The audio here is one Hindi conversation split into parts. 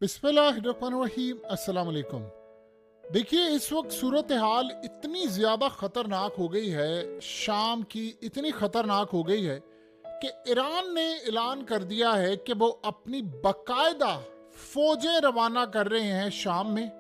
बिस्मिल्लाहिर्रहमानिर्रहीम। अस्सलाम वालेकुम। देखिए, इस वक्त सूरत हाल इतनी ज़्यादा ख़तरनाक हो गई है, शाम की इतनी ख़तरनाक हो गई है कि ईरान ने ऐलान कर दिया है कि वो अपनी बाकायदा फ़ौजें रवाना कर रहे हैं शाम में।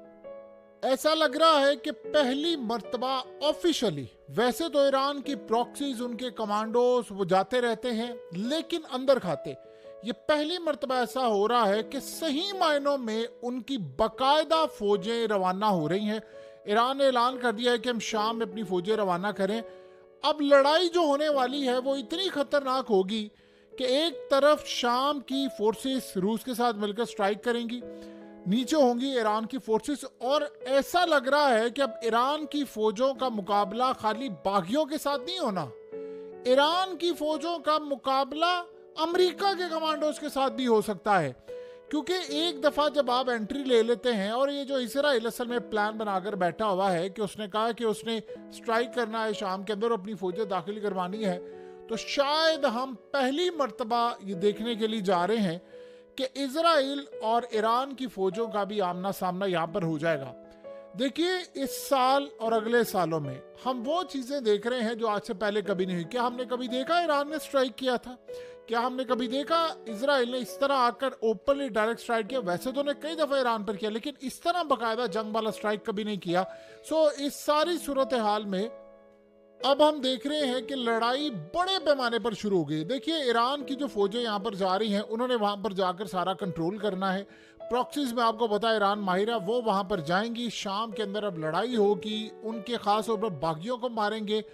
ऐसा लग रहा है कि पहली मर्तबा ऑफिशियली, वैसे तो ईरान की प्रॉक्सीज, उनके कमांडोज वो जाते रहते हैं, लेकिन अंदर खाते ये पहली मर्तबा ऐसा हो रहा है कि सही मायनों में उनकी बाकायदा फौजें रवाना हो रही हैं। ईरान ने ऐलान कर दिया है कि हम शाम में अपनी फौजें रवाना करें। अब लड़ाई जो होने वाली है वो इतनी खतरनाक होगी कि एक तरफ शाम की फोर्सेस रूस के साथ मिलकर स्ट्राइक करेंगी, नीचे होंगी ईरान की फोर्सेस, और ऐसा लग रहा है कि अब ईरान की फौजों का मुकाबला खाली बागियों के साथ नहीं होना, ईरान की फौजों का मुकाबला अमेरिका के कमांडोज के साथ भी हो सकता है। क्योंकि एक दफा जब आप एंट्री ले लेते हैं, और ये जो इजराइल असल में प्लान बनाकर बैठा हुआ है कि उसने कहा कि उसने स्ट्राइक करना है शाम के अंदर, अपनी फौजें दाखिल करवानी है, तो शायद हम पहली मर्तबा ये देखने के लिए जा रहे हैं कि इजराइल और ईरान की फौजों का भी आमना सामना यहाँ पर हो जाएगा। देखिए, इस साल और अगले सालों में हम वो चीजें देख रहे हैं जो आज से पहले कभी नहीं हुई। क्या हमने कभी देखा ईरान ने स्ट्राइक किया था? क्या हमने कभी देखा इजराइल ने इस तरह आकर ओपनली डायरेक्ट स्ट्राइक किया? वैसे तो उन्होंने कई दफा ईरान पर किया, लेकिन इस तरह बाकायदा जंग वाला स्ट्राइक कभी नहीं किया। इस सारी सूरत हाल में अब हम देख रहे हैं कि लड़ाई बड़े पैमाने पर शुरू हो गई। देखिए, ईरान की जो फौजें यहाँ पर जा रही हैं, उन्होंने वहां पर जाकर सारा कंट्रोल करना है। प्रॉक्सीज में आपको पता है ईरान माहिरा, वो वहां पर जाएंगी शाम के अंदर। अब लड़ाई होगी, उनके खास तौर पर बागियों को मारेंगे।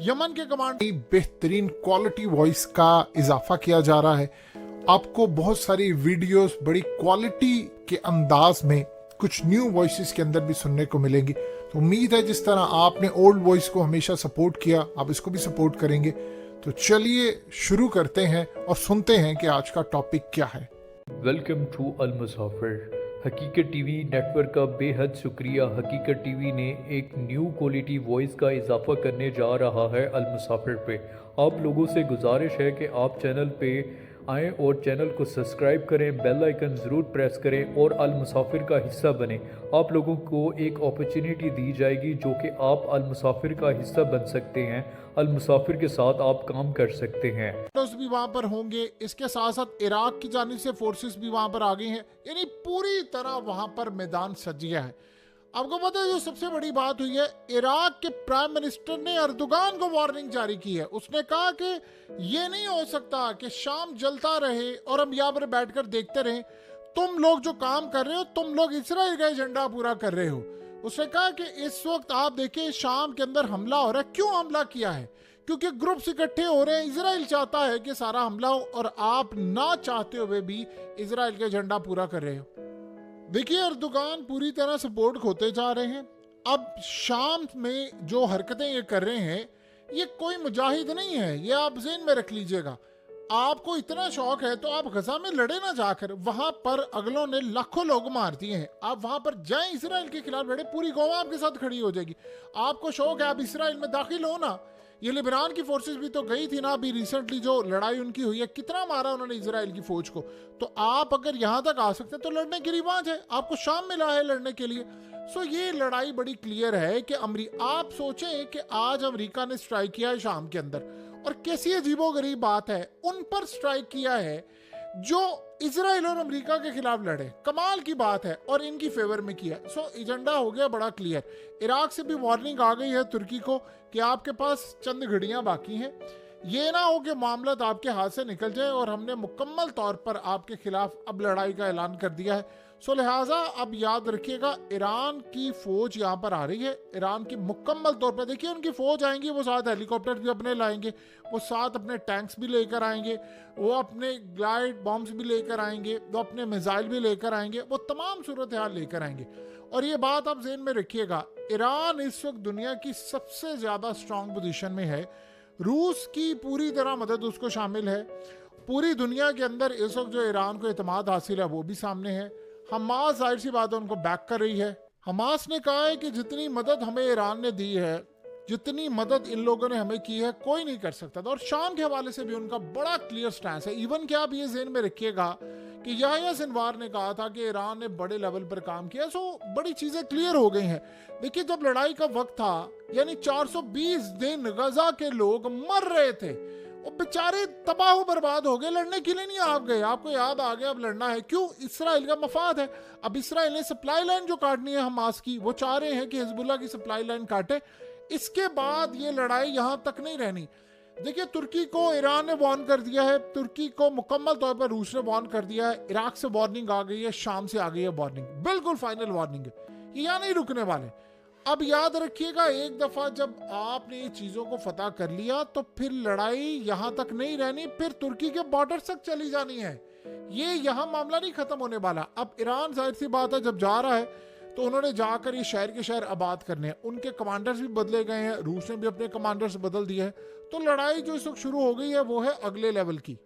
यमन के कमांडर बेहतरीन क्वालिटी वॉइस का इजाफा किया जा रहा है। आपको बहुत सारी वीडियोस बड़ी क्वालिटी के अंदाज में कुछ न्यू वॉइसेस के अंदर भी सुनने को मिलेंगी। तो उम्मीद है जिस तरह आपने ओल्ड वॉइस को हमेशा सपोर्ट किया, आप इसको भी सपोर्ट करेंगे। तो चलिए शुरू करते हैं और सुनते हैं कि आज का टॉपिक क्या है। वेलकम टू अल मुसाफिर। हकीकत टीवी नेटवर्क का बेहद शुक्रिया। हकीकत टीवी ने एक न्यू क्वालिटी वॉइस का इजाफा करने जा रहा है अल मुसाफिर पे। आप लोगों से गुजारिश है कि आप चैनल पे आएँ और चैनल को सब्सक्राइब करें, बेल आइकन ज़रूर प्रेस करें और अल मुसाफिर का हिस्सा बने। आप लोगों को एक अपॉर्चुनिटी दी जाएगी जो कि आप अल मुसाफिर का हिस्सा बन सकते हैं। अल मुसाफिर के साथ आप काम कर सकते हैं। भी वहां पर होंगे, इसके साथ साथ इराक की जानिब से फोर्सेस भी वहां पर आ गई हैं, यानी पूरी तरह वहां पर मैदान सज गया है। आपको पता है जो सबसे बड़ी बात हुई है, इराक के प्राइम मिनिस्टर ने अर्दोगान को वार्निंग जारी की है। उसने कहा कि ये नहीं हो सकता कि शाम जलता रहे और हम यहाँ पर बैठकर देखते रहें। तुम लोग जो काम कर रहे हो, तुम लोग इजराइल का एजेंडा पूरा कर रहे हो। उसने कहा कि इस वक्त आप देखिए शाम के अंदर हमला हो रहा है। क्यों हमला किया है? क्योंकि ग्रुप्स इकट्ठे हो रहे हैं। इजराइल चाहता है कि सारा हमला हो, और आप ना चाहते हुए भी इजराइल का एजेंडा पूरा कर रहे हो। देखिए, अर्दोगान पूरी तरह सपोर्ट खोते जा रहे हैं। अब शाम में जो हरकतें ये कर रहे हैं, ये कोई मुजाहिद नहीं है, ये आप ज़हन में रख लीजिएगा। आपको इतना शौक है तो आप गजा में लड़े ना जाकर, वहां पर अगलों ने लाखों लोग मार दिए हैं। आप वहां पर जाएं, इसराइल के खिलाफ लड़े, पूरी कौम आपके साथ खड़ी हो जाएगी। आपको शौक है आप इसराइल में दाखिल हो ना। ये लिबनान की फोर्सेस भी तो गई थी ना, अभी रिसेंटली जो लड़ाई उनकी हुई है, कितना मारा उन्होंने इजराइल की फौज को। तो आप अगर यहां तक आ सकते हैं तो लड़ने की रिवाज है, आपको शाम मिला है लड़ने के लिए। ये लड़ाई बड़ी क्लियर है कि आप सोचें कि आज अमेरिका ने स्ट्राइक किया है शाम के अंदर, और कैसी अजीबोगरीब बात है, उन पर स्ट्राइक किया है जो इजराइल और अमेरिका के खिलाफ लड़े। कमाल की बात है, और इनकी फेवर में किया। एजेंडा हो गया बड़ा क्लियर। इराक से भी वार्निंग आ गई है तुर्की को कि आपके पास चंद घड़ियां बाकी हैं, ये ना हो कि मामला आपके हाथ से निकल जाए और हमने मुकम्मल तौर पर आपके खिलाफ अब लड़ाई का ऐलान कर दिया है। लिहाजा अब याद रखिएगा, ईरान की फौज यहाँ पर आ रही है। ईरान की मुकम्मल तौर पर देखिए, उनकी फौज आएंगी, वो साथ हेलीकॉप्टर भी अपने लाएंगे, वो साथ अपने टैंक्स भी लेकर आएंगे, वो अपने ग्लाइड बॉम्ब्स भी लेकर आएंगे, वो अपने मिसाइल भी लेकर आएंगे, वो तमाम सूरत हाल लेकर आएंगे। और ये बात आप ज़हन में रखिएगा, ईरान इस वक्त दुनिया की सबसे ज़्यादा स्ट्रांग पोजीशन में है। रूस की पूरी तरह मदद उसको शामिल है। पूरी दुनिया के अंदर इस वक्त जो ईरान को एतमाद हासिल है वो भी सामने है। हमास जाहिर सी बात है उनको बैक कर रही है। हमास ने कहा है कि जितनी मदद हमें ईरान ने दी है, जितनी मदद इन लोगों ने हमें की है, कोई नहीं कर सकता था। और शाम के हवाले से भी उनका बड़ा क्लियर स्टैंस है। इवन कि आप ये ज़हन में रखिएगा कि याह्या सिनवार ने कहा था कि ईरान ने बड़े लेवल पर काम किया। सो बड़ी चीजें क्लियर हो गई हैं। देखिए, जब लड़ाई का वक्त था, यानी 420 दिन गजा के लोग मर रहे थे, वो बेचारे तबाह बर्बाद हो गए, लड़ने के लिए नहीं आ गए। आपको याद आ गया अब लड़ना है। क्यों? इसराइल का मफाद है। अब इसराइल ने सप्लाई लाइन जो काटनी है हमास की, वो चाह रहे हैं कि हिजबुल्लाह की सप्लाई लाइन काटे। इसके बाद ये लड़ाई यहां तक नहीं रहनी। देखिए, तुर्की को ईरान ने वार्न कर दिया है, तुर्की को मुकम्मल तौर पर रूस ने वार्न कर दिया है, इराक से वार्निंग आ गई है, शाम से आ गई है वार्निंग, बिल्कुल फाइनल वार्निंग है, ये यहाँ नहीं रुकने वाले। अब याद रखिएगा, एक दफा जब आपने ये चीजों को फतह कर लिया तो फिर लड़ाई यहां तक नहीं रहनी, फिर तुर्की के बॉर्डर तक चली जानी है। ये यहां मामला नहीं खत्म होने वाला। अब ईरान जाहिर सी बात है जब जा रहा है तो उन्होंने जाकर ये शहर के शहर आबाद करने हैं। उनके कमांडर्स भी बदले गए हैं, रूस ने भी अपने कमांडर्स बदल दिए हैं। तो लड़ाई जो इस वक्त शुरू हो गई है वो है अगले लेवल की।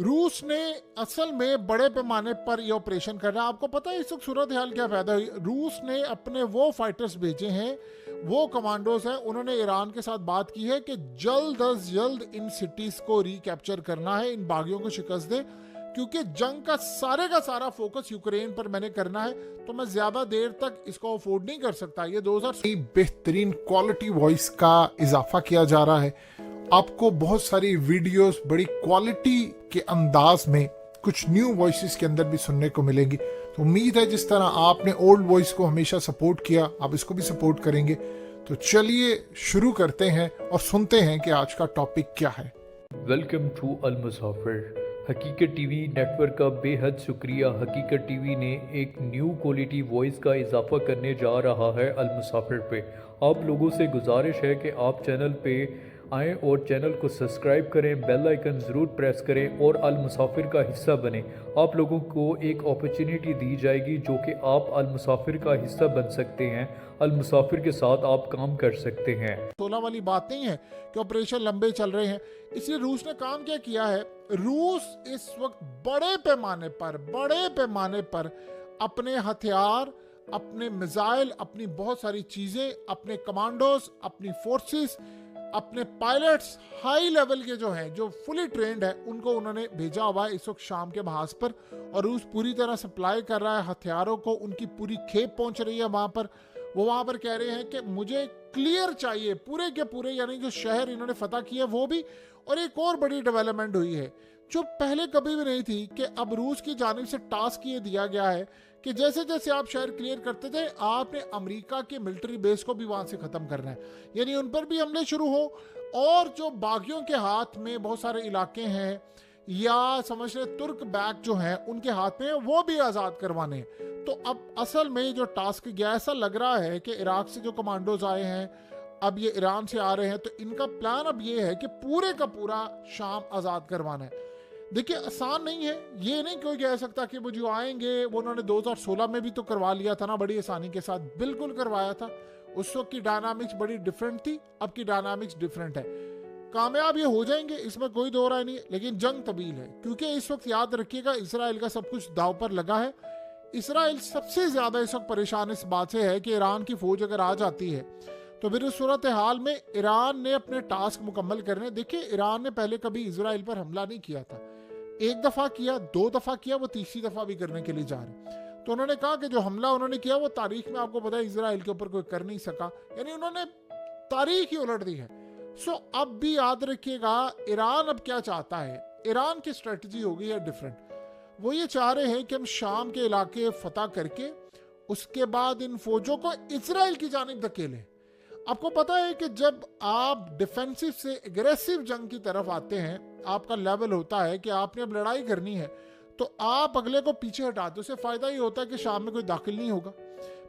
रूस ने असल में बड़े पैमाने पर ये ऑपरेशन कर रहा है। आपको पता है इस वक्त सूरत हाल क्या पैदा हुई? रूस ने अपने वो फाइटर्स भेजे हैं, वो कमांडोज हैं, उन्होंने ईरान के साथ बात की है कि जल्द अज जल्द इन सिटीज को रिकैप्चर करना है, इन बागियों को शिकस्त दे, क्योंकि जंग का सारा फोकस यूक्रेन पर मैंने करना है, तो मैं ज्यादा देर तक इसको अफोर्ड नहीं कर सकता। ये 2000 बेहतरीन क्वालिटी वॉइस का इजाफा किया जा रहा है। आपको बहुत सारी वीडियोस बड़ी क्वालिटी के अंदाज में कुछ न्यू वॉइसेस के अंदर भी सुनने को मिलेंगी। तो उम्मीद है जिस तरह आपने ओल्ड वॉइस को हमेशा सपोर्ट किया, आप इसको भी सपोर्ट करेंगे। तो चलिए शुरू करते हैं और सुनते हैं कि आज का टॉपिक क्या है। वेलकम टू अल मुसाफिर। हकीकत टीवी नेटवर्क का बेहद शुक्रिया। हकीकत टीवी ने एक न्यू क्वालिटी वॉइस का इजाफा करने जा रहा है अल मुसाफिर पे। आप लोगों से गुजारिश है कि आप चैनल पे आएँ और चैनल को सब्सक्राइब करें, बेल आइकन ज़रूर प्रेस करें और अल मुसाफिर का हिस्सा बने। आप लोगों को एक अपॉर्चुनिटी दी जाएगी जो कि आप अल मुसाफिर का हिस्सा बन सकते हैं। अल मुसाफिर के साथ आप काम कर सकते हैं। 16 वाली बात नहीं है कि ऑपरेशन लंबे चल रहे हैं, इसलिए रूस ने काम क्या किया है? रूस इस वक्त बड़े पैमाने पर अपने हथियार, अपने मिसाइल, अपनी बहुत सारी चीजें, अपने कमांडोज, अपनी फोर्सेस, अपने पायलट्स हाई लेवल के जो हैं, जो फुली ट्रेंड है, उनको उन्होंने भेजा हुआ है इस वक्त शाम के महाज पर। और रूस पूरी तरह सप्लाई कर रहा है हथियारों को, उनकी पूरी खेप पहुंच रही है वहां पर। वो वहां पर कह रहे हैं कि मुझे क्लियर चाहिए पूरे के पूरे, यानी जो शहर इन्होंने फतह किए वो भी। और एक और बड़ी डेवलपमेंट हुई है जो पहले कभी भी नहीं थी, कि अब रूस की जानिब से टास्क ये दिया गया है कि जैसे जैसे आप शहर क्लियर करते थे, आपने अमेरिका के मिलिट्री बेस को भी वहां से खत्म करना है, यानी उन पर भी हमले शुरू हो। और जो बागियों के हाथ में बहुत सारे इलाके हैं, या समझ रहे तुर्क बैक जो हैं उनके हाथ में, वो भी आज़ाद करवाने हैं। तो अब असल में जो टास्क गया, ऐसा लग रहा है कि इराक से जो कमांडोज आए हैं, अब ये ईरान से आ रहे हैं, तो इनका प्लान अब ये है कि पूरे का पूरा शाम आज़ाद करवाना है। देखिए, आसान नहीं है, ये नहीं कोई कह सकता कि वो जो आएंगे, वो उन्होंने 2016 में भी तो करवा लिया था ना, बड़ी आसानी के साथ, बिल्कुल करवाया था। उस वक्त की डायनामिक्स बड़ी डिफरेंट थी, अब की डायनामिक्स डिफरेंट है। कामयाब ये हो जाएंगे, इसमें कोई दो राय नहीं है, लेकिन जंग तवील है, क्योंकि इस वक्त याद रखिएगा इसराइल का सब कुछ दाव पर लगा है। इसराइल सबसे ज्यादा इस वक्त परेशान इस बात से है कि ईरान की फौज अगर आ जाती है तो फिर उस सूरत हाल में ईरान ने अपने टास्क मुकम्मल करने। देखिए, ईरान ने पहले कभी इसराइल पर हमला नहीं किया था, एक दफा किया, 2 दफा किया, वो तीसरी दफा भी करने के लिए जा रहे। तो उन्होंने कहा कि जो हमला उन्होंने किया वो तारीख में, आपको पता है, इसराइल के ऊपर कोई कर नहीं सका, यानी उन्होंने तारीख ही उलट दी है। सो अब भी याद रखिएगा, ईरान अब क्या चाहता है, ईरान की स्ट्रेटजी हो गई है डिफरेंट। वो ये चाह रहे हैं कि हम शाम के इलाके फतह करके उसके बाद इन फौजों को इसराइल की जानिब धकेलें। आपको पता है कि जब आप डिफेंसिव से एग्रेसिव जंग की तरफ आते हैं, आपका लेवल होता है कि आपने अब लड़ाई करनी है, तो आप अगले को पीछे हटाते, उससे फायदा ये होता है कि शाम में कोई दाखिल नहीं होगा,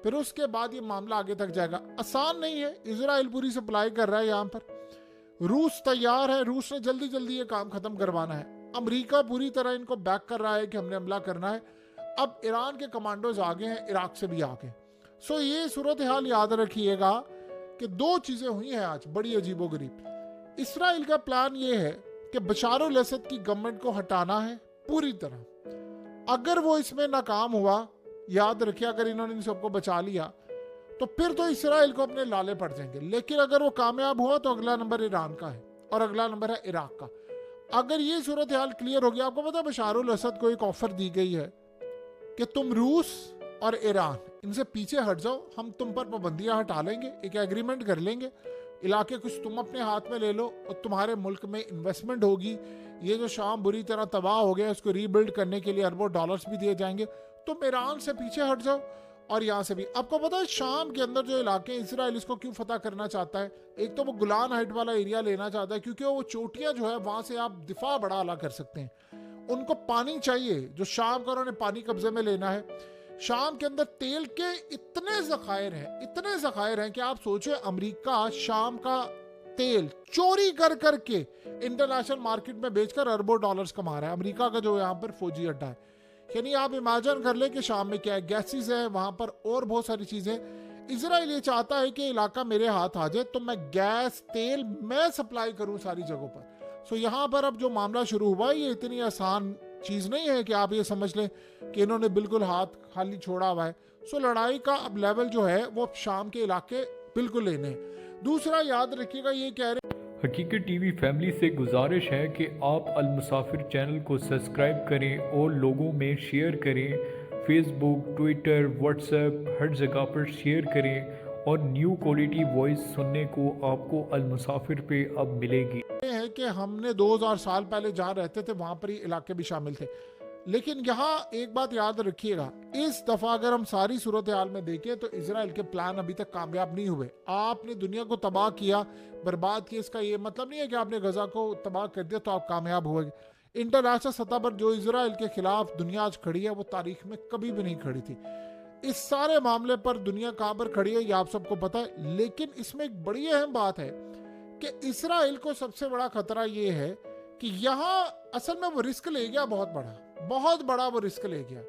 फिर उसके बाद ये मामला आगे तक जाएगा। आसान नहीं है, इसराइल पूरी सप्लाई कर रहा है यहाँ पर, रूस तैयार है, रूस ने जल्दी जल्दी ये काम खत्म करवाना है। अमेरिका पूरी तरह इनको बैक कर रहा है कि हमने हमला करना है। अब ईरान के कमांडोज आगे हैं, इराक से भी आगे। सो ये सूरत हाल याद रखिएगा कि 2 चीजें हुई हैं आज बड़ी अजीबोगरीब। इसराइल का प्लान ये है कि बशार अल असद की गवर्नमेंट को हटाना है पूरी तरह। अगर वो इसमें नाकाम हुआ, याद रखिए, अगर इन्होंने इन सबको बचा लिया तो फिर तो इसराइल को अपने लाले पड़ जाएंगे। लेकिन अगर वो कामयाब हुआ तो अगला नंबर ईरान का है और अगला नंबर है इराक का। अगर ये सूरत हाल क्लियर हो गया, आपको पता है बशारुल असद को एक ऑफर दी गई है कि तुम रूस और ईरान इनसे पीछे हट जाओ, हम तुम पर पाबंदियां हटा लेंगे, एक एग्रीमेंट कर लेंगे, इलाके कुछ तुम अपने हाथ में ले लो और तुम्हारे मुल्क में इन्वेस्टमेंट होगी, ये जो शाम बुरी तरह तबाह हो गया उसको रीबिल्ड करने के लिए अरबों डॉलर्स भी दिए जाएंगे, तुम ईरान से पीछे हट जाओ और यहाँ से भी। आपको पता है शाम के अंदर जो इलाके हैं इसराइल इसको क्यों फतह करना चाहता है? एक तो वो गुलान हाइट वाला एरिया लेना चाहता है क्योंकि वो चोटियां जो है वहां से आप दिफा बड़ा आला कर सकते हैं। उनको पानी चाहिए, जो शाम का उन्होंने पानी कब्जे में लेना है। शाम के अंदर तेल के इतने जखायर हैं, इतने जखायर हैं कि आप सोचे अमेरिका शाम का तेल चोरी कर करके इंटरनेशनल मार्केट में बेचकर अरबों डॉलर्स कमा रहा है, अमेरिका का जो यहाँ पर फौजी अड्डा है। यानी आप इमेजिन कर ले कि शाम में क्या है, गैसेस है वहां पर और बहुत सारी चीजें। इजराइल ये चाहता है कि इलाका मेरे हाथ आ जाए तो मैं गैस तेल मैं सप्लाई करूं सारी जगहों पर। सो यहाँ पर अब जो मामला शुरू हुआ है ये इतनी आसान चीज नहीं है कि आप ये समझ लें कि इन्होंने बिल्कुल हाथ खाली छोड़ा हुआ है। सो लड़ाई का अब लेवल जो है वो शाम के इलाके बिल्कुल लेने हैं। दूसरा याद रखिएगा, ये कह रहे हकीकत टीवी फैमिली से गुजारिश है कि आप अल मुसाफिर चैनल को सब्सक्राइब करें और लोगों में शेयर करें। फेसबुक, ट्विटर, व्हाट्सएप हर जगह पर शेयर करें और न्यू क्वालिटी वॉइस सुनने को आपको अल मुसाफिर पे अब मिलेगी। हैं कि हमने 2000 साल पहले जहाँ रहते थे वहां पर ही इलाके भी शामिल थे। लेकिन यहाँ एक बात याद रखिएगा, इस दफा अगर हम सारी सूरत हाल में देखें तो इसराइल के प्लान अभी तक कामयाब नहीं हुए। आपने दुनिया को तबाह किया, बर्बाद किया, इसका ये मतलब नहीं है कि आपने गजा को तबाह कर दिया तो आप कामयाब हुए। इंटरनेशनल सतह पर जो इसराइल के खिलाफ दुनिया आज खड़ी है वो तारीख में कभी भी नहीं खड़ी थी। इस सारे मामले पर दुनिया कहाँ पर खड़ी है ये आप सबको पता है। लेकिन इसमें एक बड़ी अहम बात है कि इसराइल को सबसे बड़ा खतरा ये है कि यहाँ असल में वो रिस्क ले गया, बहुत बड़ा वो रिस्क ले गया।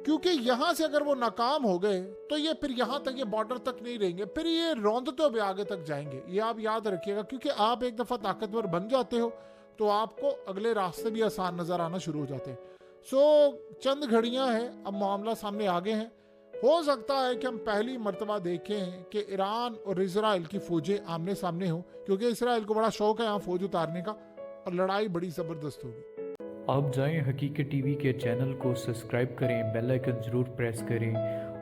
क्योंकि यहां से अगर वो नाकाम हो गए तो ये फिर यहां तक, ये बॉर्डर तक नहीं रहेंगे, फिर ये रौंदते हुए आगे तक जाएंगे। ये आप याद रखिएगा, क्योंकि आप एक दफा ताकतवर बन जाते हो तो आपको अगले रास्ते भी आसान नजर आना शुरू हो जाते हैं। सो चंद घड़ियां हैं, अब मामला सामने आगे हैं। हो सकता है कि हम पहली मर्तबा देखें कि ईरान और इसराइल की फौजें आमने सामने हो, क्योंकि इसराइल को बड़ा शौक है यहाँ फौज उतारने का और लड़ाई बड़ी जबरदस्त होगी। आप जाएं हकीकत टीवी के चैनल को सब्सक्राइब करें, बेल आइकन ज़रूर प्रेस करें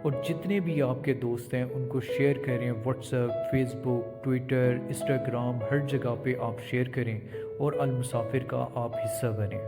और जितने भी आपके दोस्त हैं उनको शेयर करें। व्हाट्सएप, फेसबुक, ट्विटर, इंस्टाग्राम हर जगह पे आप शेयर करें और अल मुसाफिर का आप हिस्सा बनें।